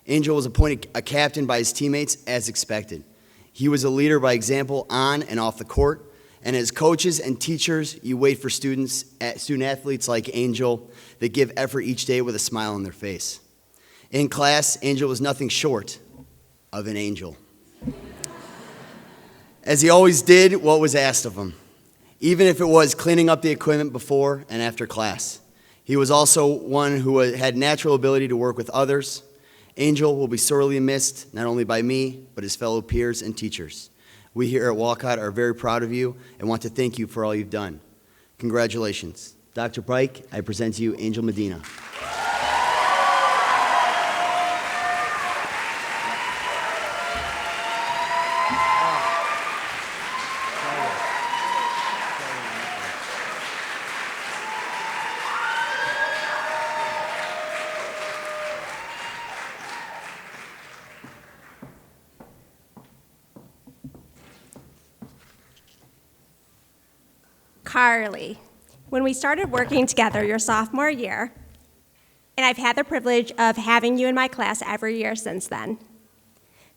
Angel was appointed a captain by his teammates as expected. He was a leader by example on and off the court, and as coaches and teachers, you wait for student athletes like Angel that give effort each day with a smile on their face. In class, Angel was nothing short of an angel. As he always did what was asked of him, even if it was cleaning up the equipment before and after class. He was also one who had natural ability to work with others. Angel will be sorely missed, not only by me, but his fellow peers and teachers. We here at Walcott are very proud of you and want to thank you for all you've done. Congratulations. Dr. Pike, I present to you Angel Medina.
Carly, when we started working together your sophomore year, and I've had the privilege of having you in my class every year since then,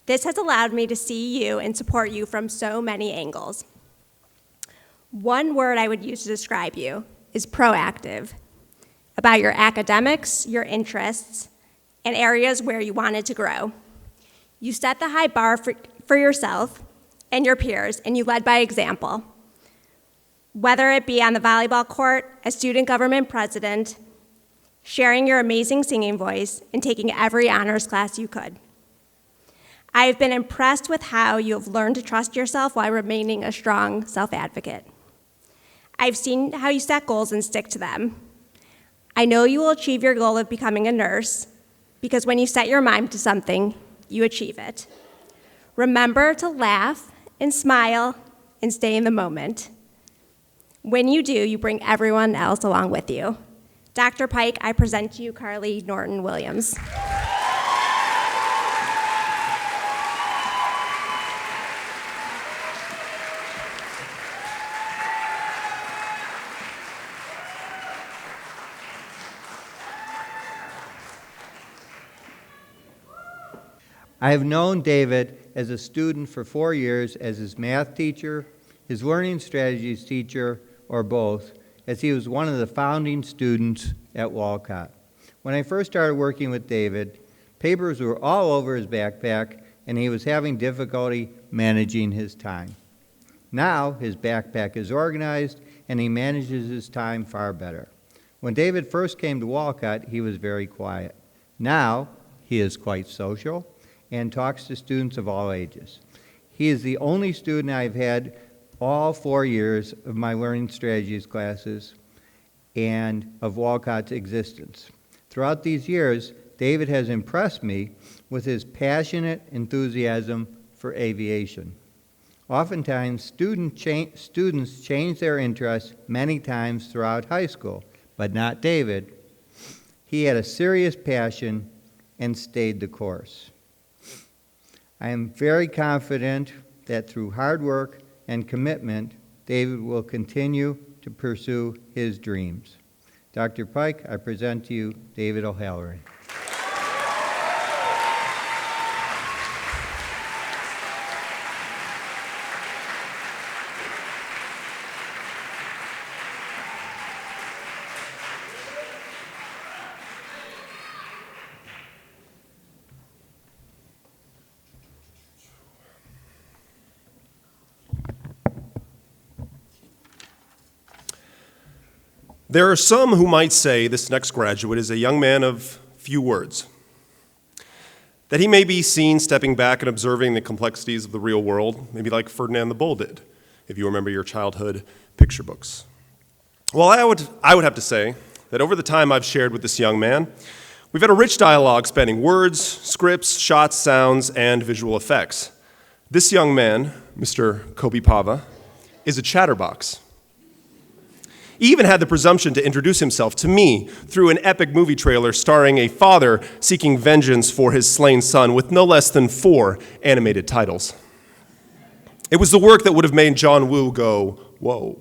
this has allowed me to see you and support you from so many angles. One word I would use to describe you is proactive, about your academics, your interests, and areas where you wanted to grow. You set the high bar for yourself and your peers, and you led by example. Whether it be on the volleyball court, as student government president, sharing your amazing singing voice, and taking every honors class you could. I have been impressed with how you have learned to trust yourself while remaining a strong self-advocate. I've seen how you set goals and stick to them. I know you will achieve your goal of becoming a nurse, because when you set your mind to something, you achieve it. Remember to laugh and smile and stay in the moment. When you do, you bring everyone else along with you. Dr. Pike, I present to you Carly Norton Williams.
I have known David as a student for 4 years as his math teacher, his learning strategies teacher, or both, as he was one of the founding students at Walcott. When I first started working with David, papers were all over his backpack, and he was having difficulty managing his time. Now his backpack is organized, and he manages his time far better. When David first came to Walcott, he was very quiet. Now he is quite social and talks to students of all ages. He is the only student I've had all 4 years of my learning strategies classes and of Walcott's existence. Throughout these years, David has impressed me with his passionate enthusiasm for aviation. Oftentimes, students change their interests many times throughout high school, but not David. He had a serious passion and stayed the course. I am very confident that through hard work and commitment, David will continue to pursue his dreams. Dr. Pike, I present to you David O'Halloran.
There are some who might say this next graduate is a young man of few words, that he may be seen stepping back and observing the complexities of the real world, maybe like Ferdinand the Bull did, if you remember your childhood picture books. Well, I would have to say that over the time I've shared with this young man, we've had a rich dialogue spanning words, scripts, shots, sounds, and visual effects. This young man, Mr. Kobe Pava, is a chatterbox. He even had the presumption to introduce himself to me through an epic movie trailer starring a father seeking vengeance for his slain son with no less than 4 animated titles. It was the work that would have made John Woo go, whoa.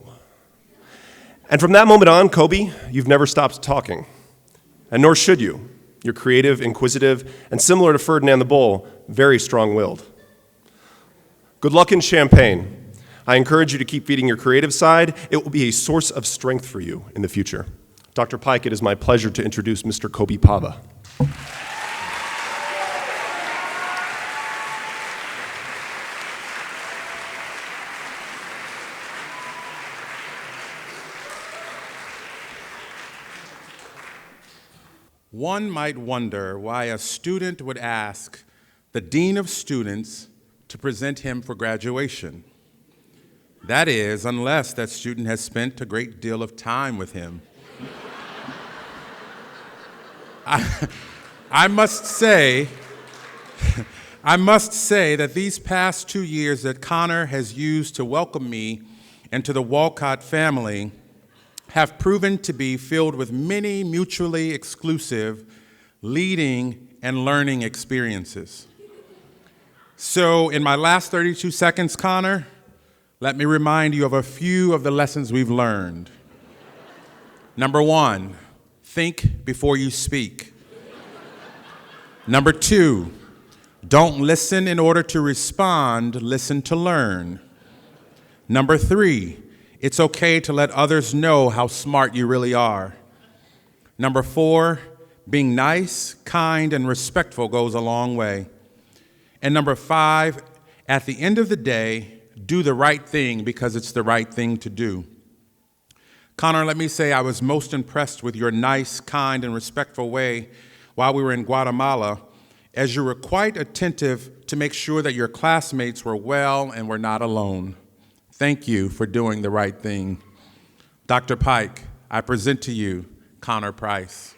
And from that moment on, Kobe, you've never stopped talking. And nor should you. You're creative, inquisitive, and similar to Ferdinand the Bull, very strong-willed. Good luck in Champaign. I encourage you to keep feeding your creative side. It will be a source of strength for you in the future. Dr. Pike, it is my pleasure to introduce Mr. Kobe Pava.
One might wonder why a student would ask the Dean of Students to present him for graduation. That is, unless that student has spent a great deal of time with him. I must say that these past 2 years that Connor has used to welcome me into the Walcott family have proven to be filled with many mutually exclusive leading and learning experiences. So in my last 32 seconds, Connor, let me remind you of a few of the lessons we've learned. Number 1, think before you speak. Number 2, don't listen in order to respond, listen to learn. Number 3, it's okay to let others know how smart you really are. Number 4, being nice, kind, and respectful goes a long way. And number 5, at the end of the day, do the right thing because it's the right thing to do. Connor, let me say I was most impressed with your nice, kind, and respectful way while we were in Guatemala, as you were quite attentive to make sure that your classmates were well and were not alone. Thank you for doing the right thing. Dr. Pike, I present to you Connor Price.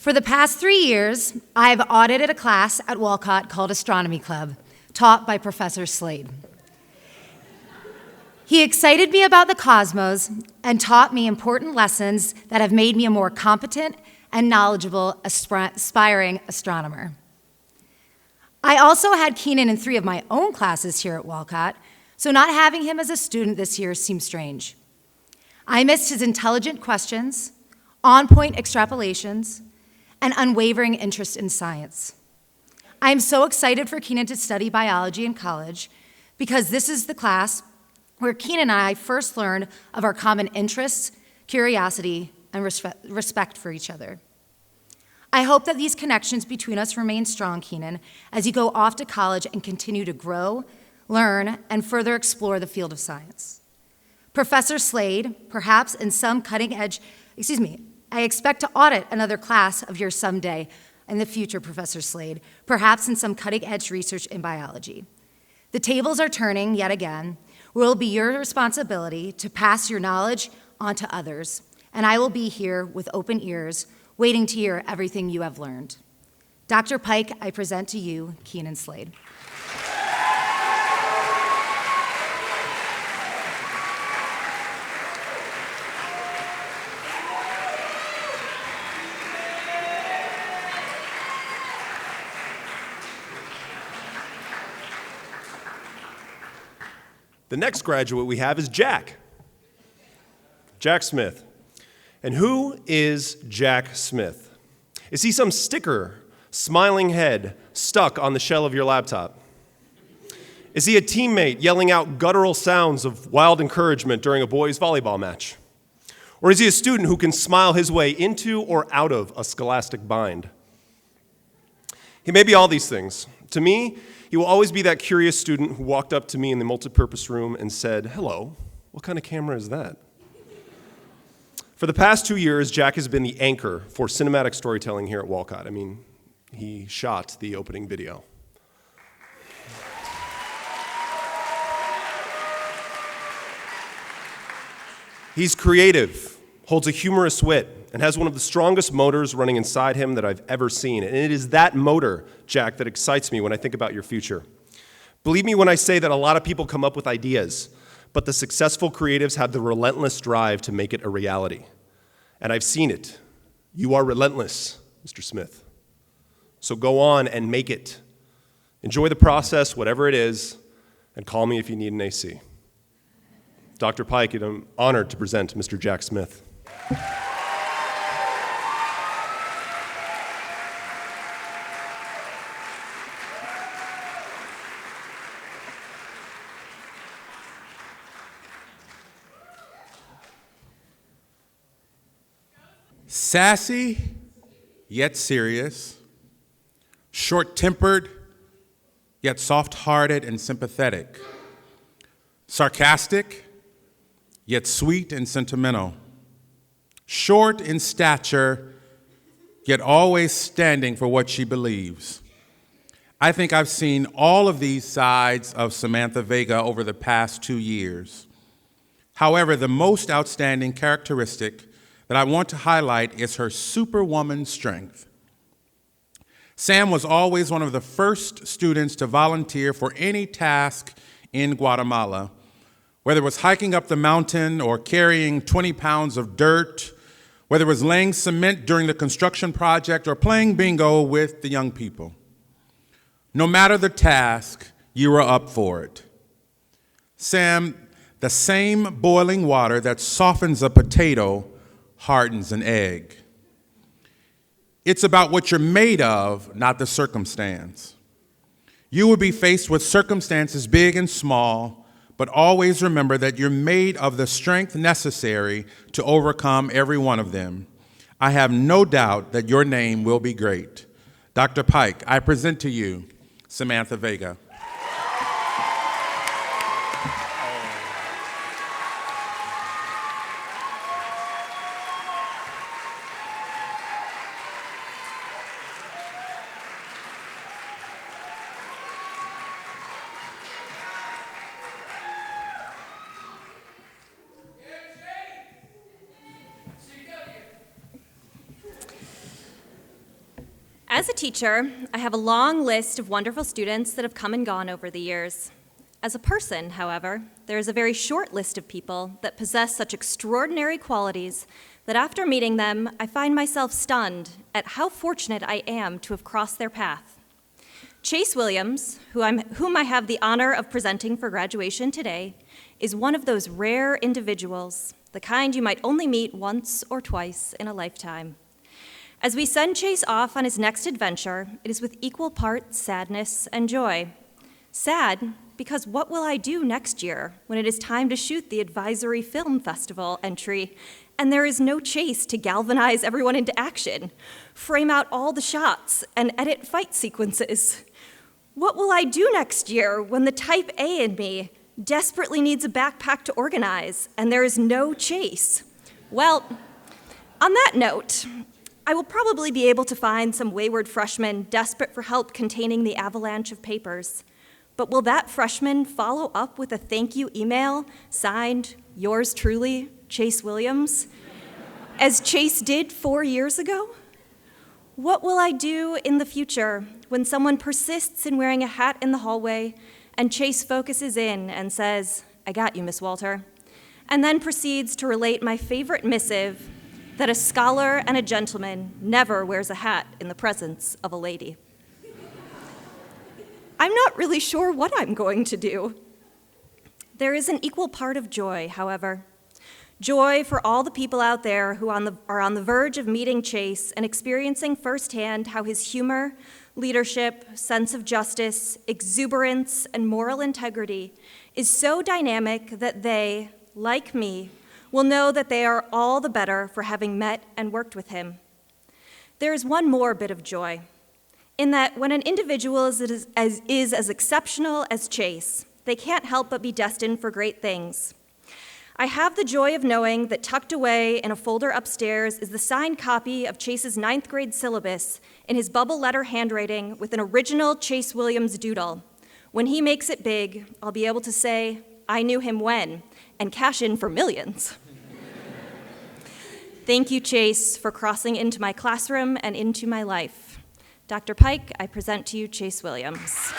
For the past 3 years, I've audited a class at Walcott called Astronomy Club, taught by Professor Slade. He excited me about the cosmos and taught me important lessons that have made me a more competent and knowledgeable aspiring astronomer. I also had Keenan in 3 of my own classes here at Walcott, so not having him as a student this year seemed strange. I missed his intelligent questions, on-point extrapolations, and unwavering interest in science. I am so excited for Keenan to study biology in college because this is the class where Keenan and I first learned of our common interests, curiosity, and respect for each other. I hope that these connections between us remain strong, Keenan, as you go off to college and continue to grow, learn, and further explore the field of science. Professor Slade, perhaps in some I expect to audit another class of yours someday in the future, Professor Slade, perhaps in some cutting-edge research in biology. The tables are turning yet again. It will be your responsibility to pass your knowledge on to others, and I will be here with open ears, waiting to hear everything you have learned. Dr. Pike, I present to you Keenan Slade.
The next graduate we have is Jack. Jack Smith. And who is Jack Smith? Is he some sticker, smiling head, stuck on the shell of your laptop? Is he a teammate yelling out guttural sounds of wild encouragement during a boys' volleyball match? Or is he a student who can smile his way into or out of a scholastic bind? He may be all these things. To me, he will always be that curious student who walked up to me in the multipurpose room and said, "Hello, what kind of camera is that?" For the past 2 years, Jack has been the anchor for cinematic storytelling here at Walcott. I mean, he shot the opening video. He's creative, holds a humorous wit, and has one of the strongest motors running inside him that I've ever seen. And it is that motor, Jack, that excites me when I think about your future. Believe me when I say that a lot of people come up with ideas, but the successful creatives have the relentless drive to make it a reality. And I've seen it. You are relentless, Mr. Smith. So go on and make it. Enjoy the process, whatever it is, and call me if you need an AC. Dr. Pike, I'm honored to present Mr. Jack Smith.
Sassy, yet serious, short-tempered, yet soft-hearted and sympathetic, sarcastic, yet sweet and sentimental, short in stature, yet always standing for what she believes. I think I've seen all of these sides of Samantha Vega over the past 2 years. However, the most outstanding characteristic that I want to highlight is her superwoman strength. Sam was always one of the first students to volunteer for any task in Guatemala, whether it was hiking up the mountain or carrying 20 pounds of dirt, whether it was laying cement during the construction project or playing bingo with the young people. No matter the task, you were up for it. Sam, the same boiling water that softens a potato hardens an egg. It's about what you're made of, not the circumstance. You will be faced with circumstances big and small, but always remember that you're made of the strength necessary to overcome every one of them. I have no doubt that your name will be great. Dr. Pike, I present to you Samantha Vega.
As a teacher, I have a long list of wonderful students that have come and gone over the years. As a person, however, there is a very short list of people that possess such extraordinary qualities that after meeting them, I find myself stunned at how fortunate I am to have crossed their path. Chase Williams, whom I have the honor of presenting for graduation today, is one of those rare individuals, the kind you might only meet once or twice in a lifetime. As we send Chase off on his next adventure, it is with equal parts sadness and joy. Sad, because what will I do next year when it is time to shoot the Advisory Film Festival entry and there is no Chase to galvanize everyone into action, frame out all the shots, and edit fight sequences? What will I do next year when the type A in me desperately needs a backpack to organize and there is no Chase? Well, on that note, I will probably be able to find some wayward freshman desperate for help containing the avalanche of papers. But will that freshman follow up with a thank you email signed, yours truly, Chase Williams, as Chase did 4 years ago? What will I do in the future when someone persists in wearing a hat in the hallway and Chase focuses in and says, "I got you, Miss Walter," and then proceeds to relate my favorite missive, that a scholar and a gentleman never wears a hat in the presence of a lady? I'm not really sure what I'm going to do. There is an equal part of joy, however. Joy for all the people out there who are on the verge of meeting Chase and experiencing firsthand how his humor, leadership, sense of justice, exuberance, and moral integrity is so dynamic that they, like me, will know that they are all the better for having met and worked with him. There is one more bit of joy, in that when an individual is as exceptional as Chase, they can't help but be destined for great things. I have the joy of knowing that tucked away in a folder upstairs is the signed copy of Chase's 9th grade syllabus in his bubble letter handwriting with an original Chase Williams doodle. When he makes it big, I'll be able to say, "I knew him when," and cash in for millions. Thank you, Chase, for crossing into my classroom and into my life. Dr. Pike, I present to you Chase Williams.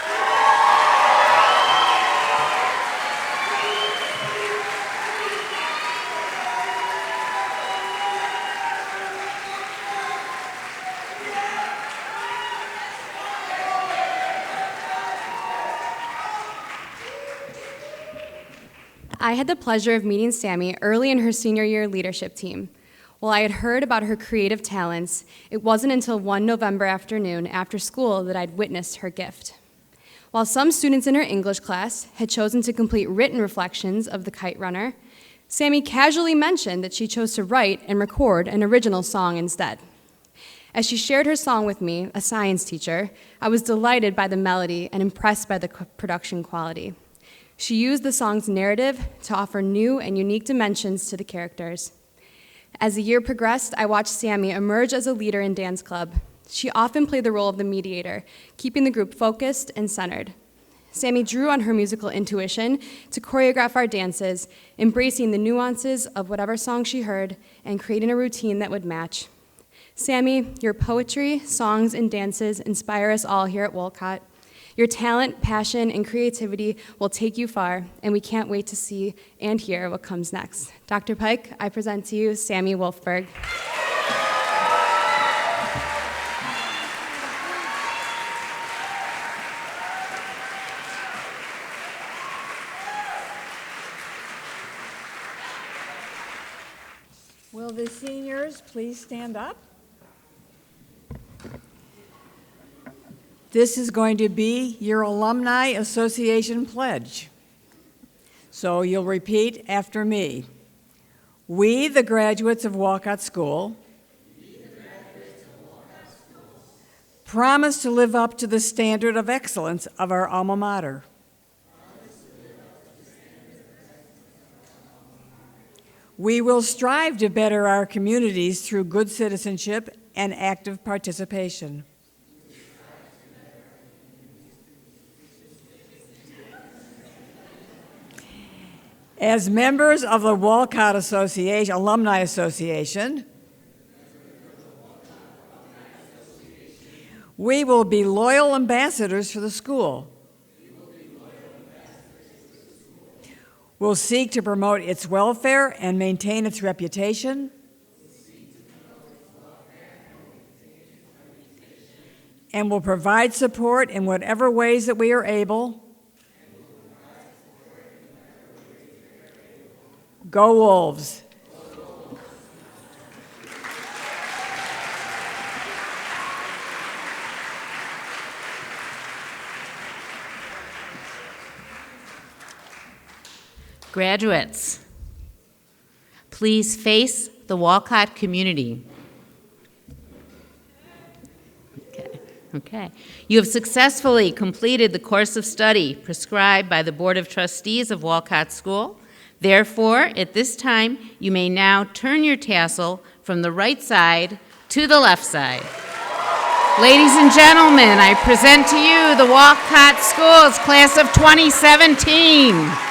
I had the pleasure of meeting Sammy early in her senior year leadership team. While I had heard about her creative talents, it wasn't until one November afternoon after school that I'd witnessed her gift. While some students in her English class had chosen to complete written reflections of the Kite Runner, Sammy casually mentioned that she chose to write and record an original song instead. As she shared her song with me, a science teacher, I was delighted by the melody and impressed by the production quality. She used the song's narrative to offer new and unique dimensions to the characters. As the year progressed, I watched Sammy emerge as a leader in dance club. She often played the role of the mediator, keeping the group focused and centered. Sammy drew on her musical intuition to choreograph our dances, embracing the nuances of whatever song she heard and creating a routine that would match. Sammy, your poetry, songs, and dances inspire us all here at Wolcott. Your talent, passion, and creativity will take you far, and we can't wait to see and hear what comes next. Dr. Pike, I present to you Sammy Wolfberg.
Will the seniors please stand up? This is going to be your Alumni Association pledge. So you'll repeat after me. We, the graduates of Wolcott School, promise to live up to the standard of excellence of our alma mater. We will strive to better our communities through good citizenship and active participation. As members of the Wolcott Association, Alumni Association, We will be loyal ambassadors for the school. We'll seek to promote its welfare and maintain its reputation. And will provide support in whatever ways that we are able. Go Wolves!
Graduates, please face the Walcott community. Okay. You have successfully completed the course of study prescribed by the Board of Trustees of Walcott School. Therefore, at this time, you may now turn your tassel from the right side to the left side. Ladies and gentlemen, I present to you the Walcott Schools class of 2017.